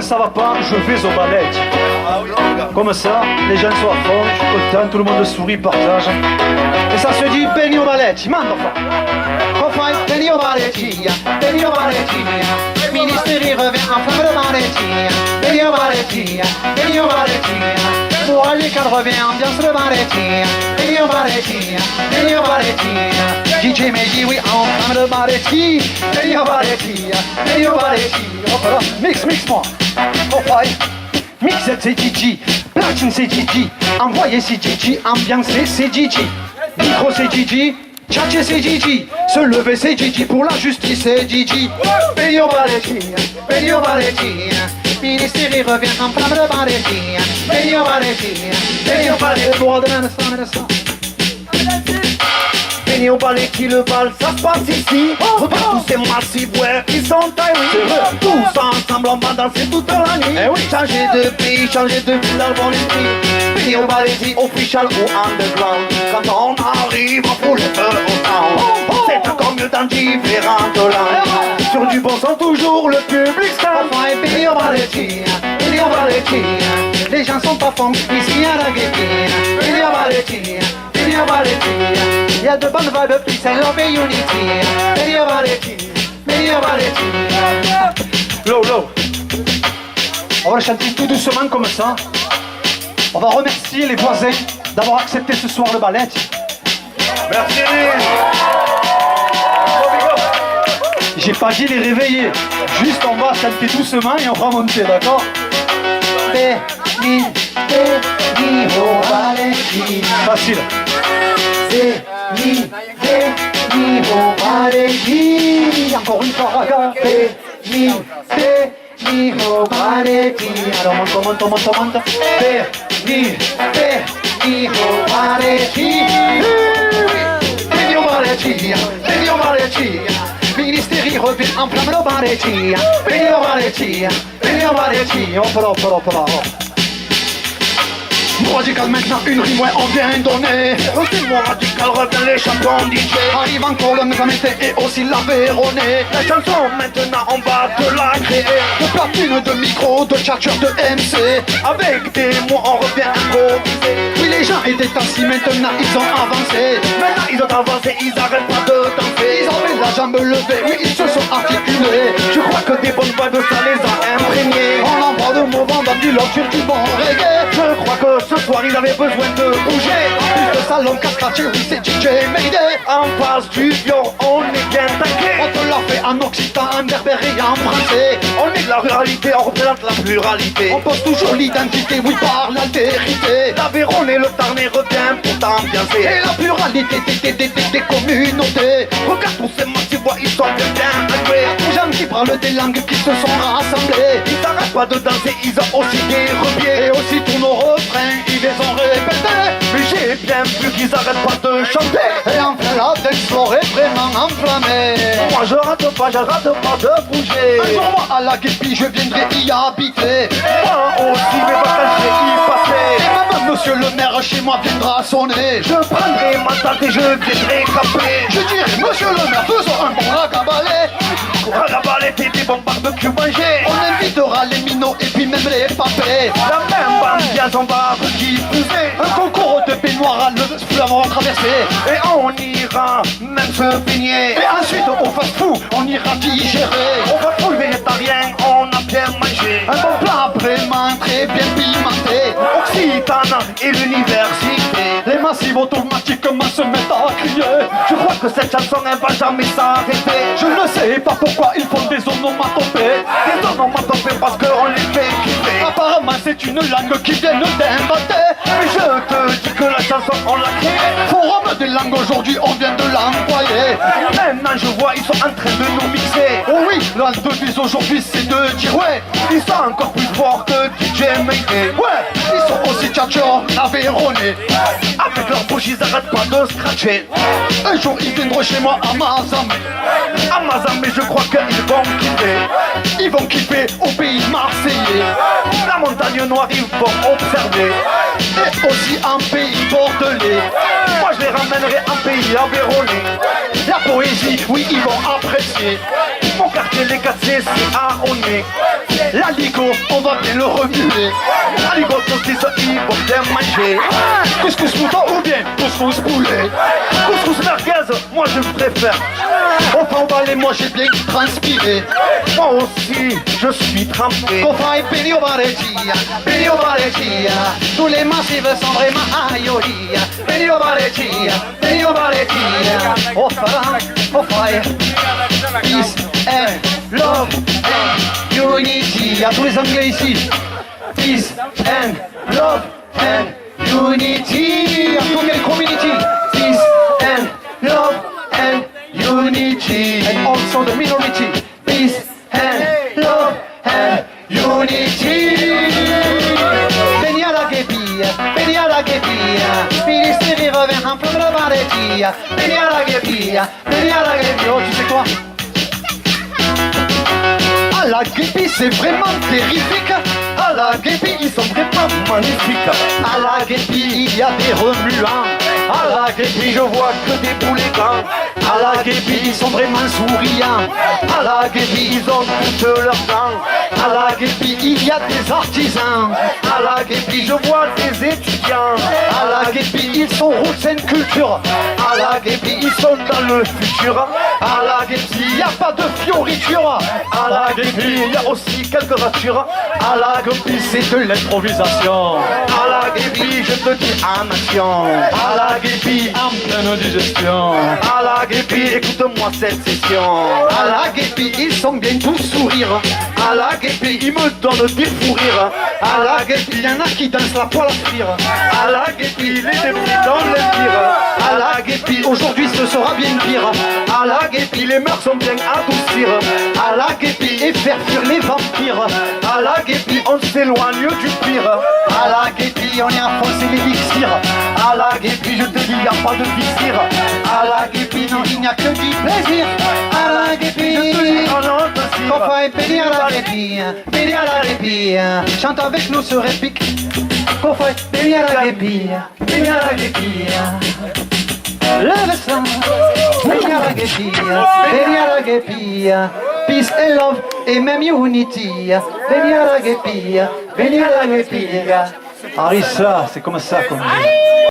ça va pas, je vais au ballet. Comme ça, les gens sont à fond, je suis content, tout le monde sourit, partage. Et ça se dit Benio Balletti, mando fa. Come fai? Benio Balletti, Benio Balletti. Ministeri revient en flamme de Balletti. Benio Balletti, Benio Balletti. Pour les cadres revient ambiance de Balletti. Benio Balletti, Benio Balletti. DJ Meiji, oui, en flamme de Balletti. Benio Balletti, Benio Balletti. Hop là, mix-moi. Oh fai. Mix c'est Gigi, platine c'est Gigi, envoyer c'est Gigi, ambiancer c'est Gigi, micro c'est Gigi, tchatcher c'est Gigi, se lever c'est Gigi, pour la justice c'est Gigi. Benio Balletti, Benio Balletti, Ministeri revient en flamme de Balletti. Benio Balletti, Benio Balletti, droit de l'instant. Benio Balletti, le bal, ça se passe ici. Regarde tous ces massifs, ouais, ils sont taillés. Tous ensemble, on va danser toute la nuit. Eh oui. Changer de pays, changer de ville dans le bon esprit. Benio Balletti, official ou underground. Quand on arrive, on fout le feu au town. C'est encore mieux dans différentes langues. Sur du bon son, toujours le public stand. Enfin, Benio Balletti, Benio Balletti, les gens sont pas fond, ici à la guépine. Benio Balletti, Benio Balletti. Il y a de bonnes vibes, peace and love and unity. Benio Balletti, Benio Balletti. Low. On va le chanter tout doucement comme ça. On va remercier les voisins d'avoir accepté ce soir le ballet. Merci. J'ai pas dit les réveiller. Juste on va chanter doucement et on va monter, d'accord? Benio Balletti. Facile. Benio Balletti. Encore une fois, raga. Benio Balletti. Alors monte. Benio Balletti. Benio Balletti. Benio Balletti. Ministeri revient en flamme de Balletti. Benio Balletti. Benio Balletti. Hop là. Radical maintenant, une rime, ouais, on vient donner. C'est moi radical, revient les champions DJ. Arrive encore le Megamete et aussi la Véronée. La chanson maintenant on va te la créer. De platine, de micro, de charger, de MC. Avec des mots on revient improviser. Oui, les gens étaient assis, maintenant ils ont avancé. Maintenant ils ont avancé, ils arrêtent pas de danser. Ils avaient la jambe levée, oui, ils se sont articulés. Je crois que des bonnes vibes ça les a imprégnés. On envoie de mouvement dans du lock sur du bon reggae. Je crois que ce soir ils avaient besoin de bouger. Plus de salon, cascade, oui, c'est DJ Mayday. En face du studio on est bien taqué. On te l'a fait en occitan, en berbère et en français. On est de la ruralité, on représente la pluralité. On pose toujours l'identité, oui, par l'altérité. L'Aveyron et le Tarn revient pour t'ambiancer. Et la pluralité des communautés. Regarde tous ces massifs, ils sont bien agrés. Les gens qui parlent des langues qui se sont rassemblés. Ils n'arrêtent pas de danser, ils ont aussi des repieds. Et aussi tous nos refrains, ils les ont répétés. Mais j'ai bien vu qu'ils arrêtent pas de chanter. Et enfin la d'explorer vraiment enflammé. Moi je rate pas de bouger. Un jour moi à la Guépi je viendrai y habiter. Moi aussi mes vacances je vais y passer. Et même monsieur le maire chez moi viendra sonner. Je prendrai ma tante et je viendrai camper. Je dirai monsieur le maire faisons un bon ragabalé. Ragabalé t'es des bons barbecues mangés. On invitera les minots et puis même les papés. La même ambiance on va diffuser. Un concours de baignoire à le flamand traversé. Et on ira même se baigner. Et ensuite au fast-food on ira digérer. On va trouver végétarien, on a bien mangé. Un bon plat vraiment très bien pimenté. Occitane et l'université. Les massifs automatiquement se mettent à crier. Je crois que cette chanson elle va jamais s'arrêter. Je ne sais pas pourquoi ils font des onomatopées. Des onomatopées parce qu'on les fait kiffer. Apparemment c'est une langue qui vient d'inventer. Mais je te dis que la chanson on l'a créée. Forum des langues aujourd'hui on vient de l'employer. Maintenant je vois ils sont en train de nous mixer. Oh oui, la devise aujourd'hui c'est de dire ouais. Ils sont encore plus forts que DJ Mayday. Ouais, ils sont aussi tchatcheurs, aveyronais. Avec leur bouche ils arrêtent pas de scratcher. Un jour ils viendront chez moi à Mazamé. À Mazamé je crois qu'ils vont kiffer. Ils vont kiffer au pays marseillais. La montagne noire ils vont observer. Et aussi un pays bordelais. Moi je les ramènerai en pays aveyronnais. La poésie, oui ils vont apprécier. Mon quartier, les 4C, c'est à on est. L'aligot, on va bien le remuer. Aligot, saucisse, ils vont bien manger. Couscous mouton ou bien couscous poulet. Couscous merguez, moi je préfère. Enfin, on va les manger bien transpirés. Moi aussi, je suis trempé. Cofaille, Benio Varegia, Benio Varegia. Tous les massifs sont vraiment aïolia. Benio Varegia, Benio Varegia. Oh, faille. Peace and love and unity. À tous les Anglais ici. Peace and love and unity. À toutes les community. Peace and love and unity. And also the minority. Peace and love and unity. Venia la guepilla, venia la guepilla. Spiriti vivre vers un peu de varetia. Venia la guepilla, venia la guepilla. Oh, tu sais quoi? Ah, la guépille, c'est vraiment terrifique. À la guépille, ils sont vraiment magnifiques. À la guépille, il y a des remuants. À la guépille, je vois que des boulets blancs. À la guépille, ils sont vraiment souriants. À la guépille, Ils ont toutes leurs dents. à la guépille, il y a des artisans. À la guépille, je vois des étudiants. À la guépille, ils sont routes and culture. À la guépille, ils sont dans le futur. À la guépille, il n'y a pas de fioriture. À la guépille, il y a aussi quelques ratures. À la guépille, c'est de l'improvisation. À la guépille, je te dis en action. À la guépille, en pleine digestion. À la guépille, écoute-moi cette session. À la guépille, ils sont bien tous sourires. À la guépille, ils me donnent des fous rires. À la guépille, il y en a qui dansent la poêle à frire. À la guépille, les débris dans l'empire. À la guépille, aujourd'hui ce sera bien pire. À la guépille, les mœurs sont bien adoucir. À la guépille, et faire fuir les vampires. À la guépille, on s'éloigne du pire. À la guépille, on est à foncer les elixirs. À la guépille, je te dis, y a pas de vizir. À la guépille, non, il n'y a que du plaisir. À la Je te dis, guépille, oh non, de qu'on cire. faille bénir à la guépille, bénir à la guépille. Chante avec nous ce répique. Qu'on faille bénir à la guépille, bénir à la guépille. Lève le sang, bénir à la guépille, bénir à la guépille. Peace and love et même unity. Bénir à la guépille, bénir à la guépille. Harissa, c'est comme ça qu'on dit.